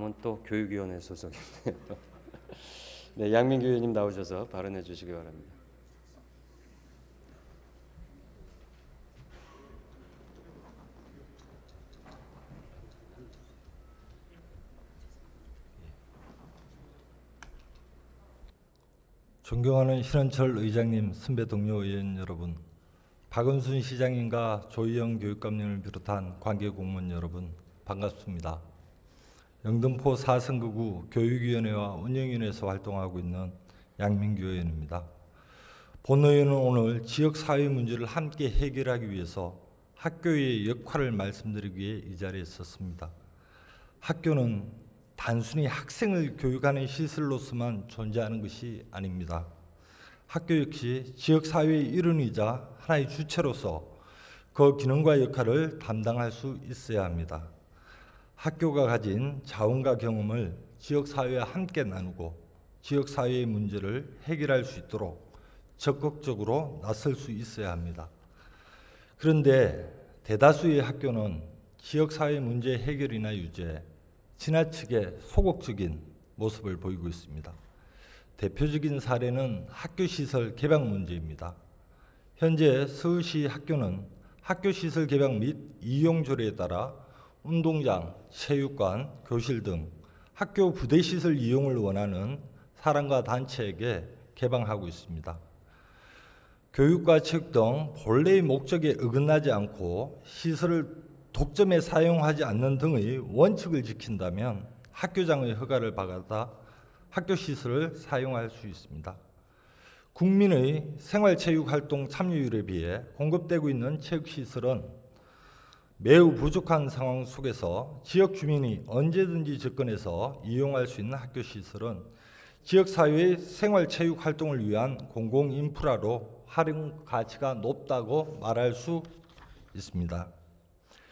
저는 또 교육위원회 소속인데요. 네, 양민규 의원님 나오셔서 발언해 주시기 바랍니다. 존경하는 신원철 의장님, 선배 동료 의원 여러분, 박은순 시장님과 조희영 교육감님을 비롯한 관계 공무원 여러분, 반갑습니다. 영등포 4선거구 교육위원회와 운영위원회에서 활동하고 있는 양민규 의원입니다. 본 의원은 오늘 지역사회 문제를 함께 해결하기 위해서 학교의 역할을 말씀드리기 위해 이 자리에 섰습니다. 학교는 단순히 학생을 교육하는 시설로서만 존재하는 것이 아닙니다. 학교 역시 지역사회의 일원이자 하나의 주체로서 그 기능과 역할을 담당할 수 있어야 합니다. 학교가 가진 자원과 경험을 지역사회와 함께 나누고 지역사회의 문제를 해결할 수 있도록 적극적으로 나설 수 있어야 합니다. 그런데 대다수의 학교는 지역사회 문제 해결이나 유지에 지나치게 소극적인 모습을 보이고 있습니다. 대표적인 사례는 학교시설 개방 문제입니다. 현재 서울시 학교는 학교시설 개방 및 이용조례에 따라 운동장, 체육관, 교실 등 학교 부대시설 이용을 원하는 사람과 단체에게 개방하고 있습니다. 교육과 체육 등 본래의 목적에 어긋나지 않고 시설을 독점에 사용하지 않는 등의 원칙을 지킨다면 학교장의 허가를 받아 학교시설을 사용할 수 있습니다. 국민의 생활체육활동 참여율에 비해 공급되고 있는 체육시설은 매우 부족한 상황 속에서 지역 주민이 언제든지 접근해서 이용할 수 있는 학교시설은 지역사회의 생활체육활동을 위한 공공인프라로 활용 가치가 높다고 말할 수 있습니다.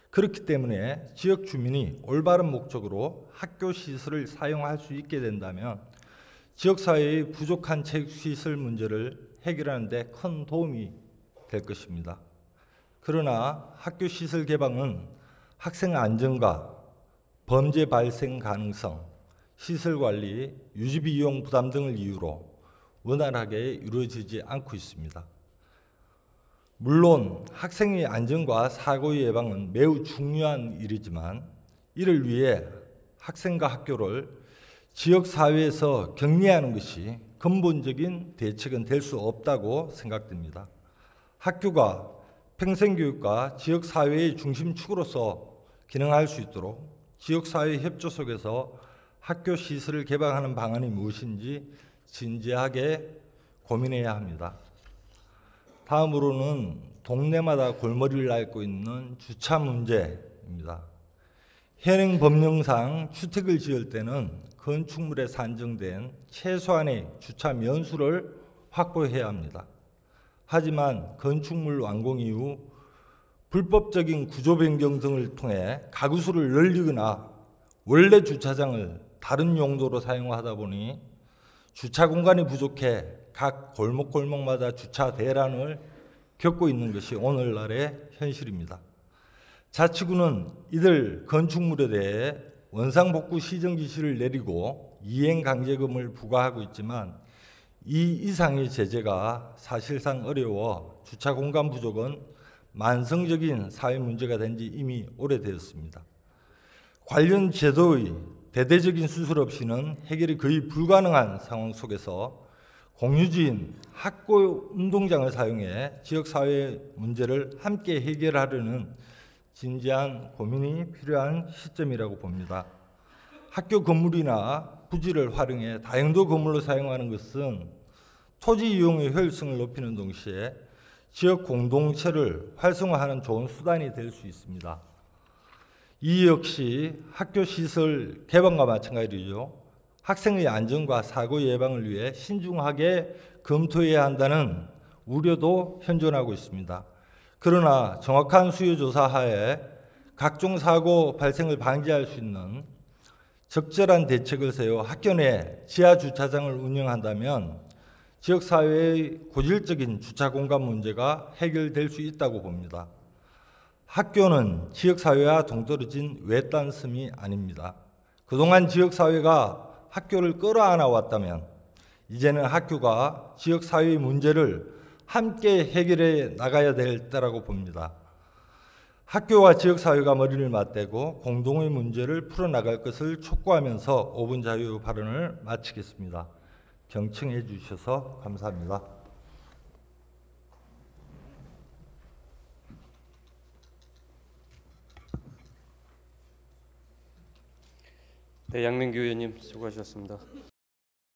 그렇기 때문에 지역 주민이 올바른 목적으로 학교 시설을 사용할 수 있게 된다면 지역사회의 부족한 체육시설 문제를 해결하는 데 큰 도움이 될 것입니다. 그러나 학교 시설 개방은 학생 안전과 범죄 발생 가능성, 시설 관리, 유지비 이용 부담 등을 이유로 원활하게 이루어지지 않고 있습니다. 물론 학생의 안전과 사고 예방은 매우 중요한 일이지만 이를 위해 학생과 학교를 지역사회에서 격리하는 것이 근본적인 대책은 될 수 없다고 생각됩니다. 학교가 평생교육과 지역사회의 중심축으로서 기능할 수 있도록 지역사회 협조 속에서 학교 시설을 개방하는 방안이 무엇인지 진지하게 고민해야 합니다. 다음으로는 동네마다 골머리를 앓고 있는 주차 문제입니다. 현행 법령상 주택을 지을 때는 건축물에 산정된 최소한의 주차 면수를 확보해야 합니다. 하지만 건축물 완공 이후 불법적인 구조 변경 등을 통해 가구수를 늘리거나 원래 주차장을 다른 용도로 사용하다 보니 주차 공간이 부족해 각 골목골목마다 주차 대란을 겪고 있는 것이 오늘날의 현실입니다. 자치구는 이들 건축물에 대해 원상복구 시정 지시를 내리고 이행강제금을 부과하고 있지만 이 이상의 제재가 사실상 어려워 주차 공간 부족은 만성적인 사회 문제가 된 지 이미 오래되었습니다. 관련 제도의 대대적인 수술 없이는 해결이 거의 불가능한 상황 속에서 공유지인 학교 운동장을 사용해 지역사회 문제를 함께 해결하려는 진지한 고민이 필요한 시점이라고 봅니다. 학교 건물이나 부지를 활용해 다용도 건물로 사용하는 것은 토지 이용의 효율성을 높이는 동시에 지역 공동체를 활성화하는 좋은 수단이 될 수 있습니다. 이 역시 학교 시설 개방과 마찬가지죠. 학생의 안전과 사고 예방을 위해 신중하게 검토해야 한다는 우려도 현존하고 있습니다. 그러나 정확한 수요조사 하에 각종 사고 발생을 방지할 수 있는 적절한 대책을 세워 학교 내 지하 주차장을 운영한다면 지역사회의 고질적인 주차 공간 문제가 해결될 수 있다고 봅니다. 학교는 지역사회와 동떨어진 외딴섬이 아닙니다. 그동안 지역사회가 학교를 끌어안아 왔다면 이제는 학교가 지역사회의 문제를 함께 해결해 나가야 될 때라고 봅니다. 학교와 지역사회가 머리를 맞대고 공동의 문제를 풀어나갈 것을 촉구하면서 5분 자유 발언을 마치겠습니다. 경청해 주셔서 감사합니다. 네, 양민규 의원님 수고하셨습니다.